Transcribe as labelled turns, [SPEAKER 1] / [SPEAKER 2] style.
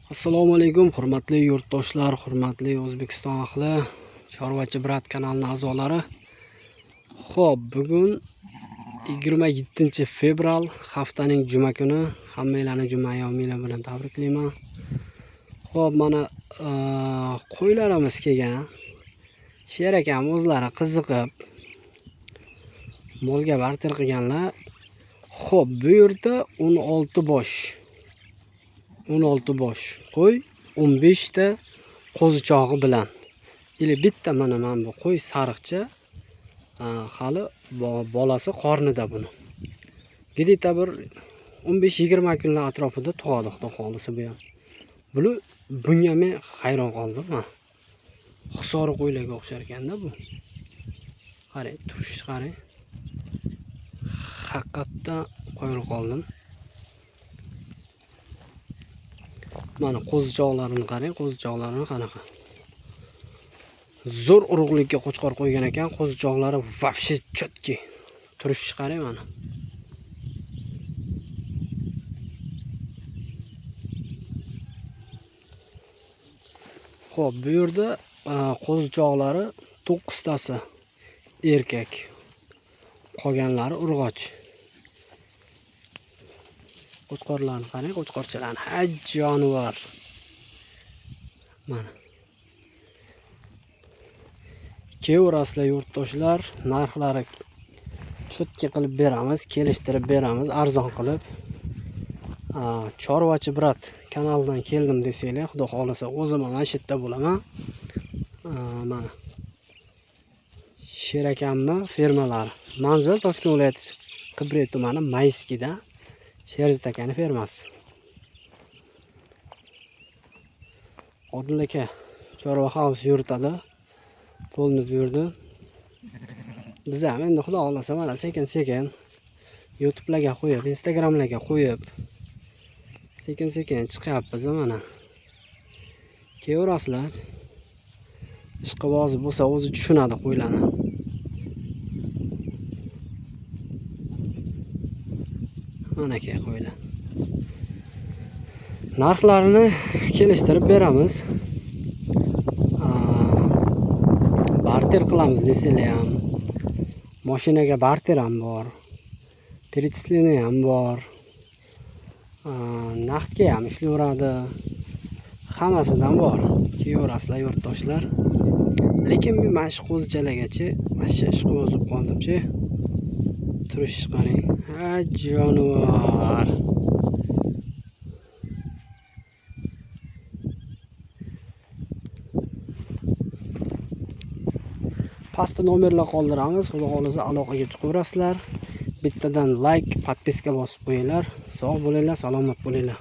[SPEAKER 1] Assalomu alaykum, hurmatli yurtdoshlar, hurmatli O'zbekiston ahli, Chorvachi brat kanalining a'zolari. Xo'p, bugun 27-fevral, haftaning juma kuni. Hammanglarni juma ayyominglar bilan tabriklayman. Xo'p, mana qo'ylarimiz kelgan. Sher akam o'zlari qiziqib molga barter qilganlar. Xo'p, bu yerda 16 bosh qo'y, 15 ta qo'zichog'i bilan. Bitta mana bu qo'y sariqcha, hali bolasi qornida buni. Gidita bir 15-20 kunlar atrofida tug'adi, xudo xolisa bu ham. Bunga men hayron qoldim. Xusori qo'ylarga o'xshar ekanda bu. Qarang, turish qarang. Haqiqatdan qo'yib qoldim. Mana qo'zichoqlarini qarang, qo'zichoqlarini qanaqa. Zo'r urug'likka qo'chqor qo'ygan ekan, qo'zichoqlari vobshe chotki. Turish qarang mana. Xo'p, bu yerda qo'zichoqlari 9 tasi erkak. Qolganlari urg'och. Qo'chqorlarni qarang, qo'chqorchalarni. Ha, jonivor. Mana. Kevraslar yurtdoshlar, narxlari chotki qilib beramiz, kelishtirib beramiz, arzon qilib. Chorvachi brat kanalidan keldim desanglar, xudo xolisa o'zim ham mana shu yerda bo'laman. Mana. Sher akamni fermalari. Manzil Toshkent viloyati Qibray tumani Mayskida. Sherzod akani fermasi. Odil aka chorva house yuritadi. Polni buyurdi. Biz ham endi xudo xolasa mana sekin-sekin YouTube'larga qo'yib, Instagram'larga qo'yib sekin-sekin chiqyapmiz mana. Kevraslar. Ishqiboz bo'lsa o'zi tushunadi qo'ylarni. Mana ke qo'ylar. Narxlarini kelishtirib beramiz. Barter qilamiz desanglar ham. Mashinaga barter ham bor. Перечисление ham bor. Naqdga ham ishlayveradi. Hammasidan bor. Kevraslar yurtdoshlar. Lekin men mana shu qo'zichalargacha mana shu ishqi o'zib qoldim-chi. Turish qarang. Ha, jonivor. Pastda nomerlar qoldiramiz. Xudo xolisa aloqaga chiqaverasizlar. Bittadan like, podpiska bosib qo'yinglar. Sog' bo'linglar, salomat bo'linglar.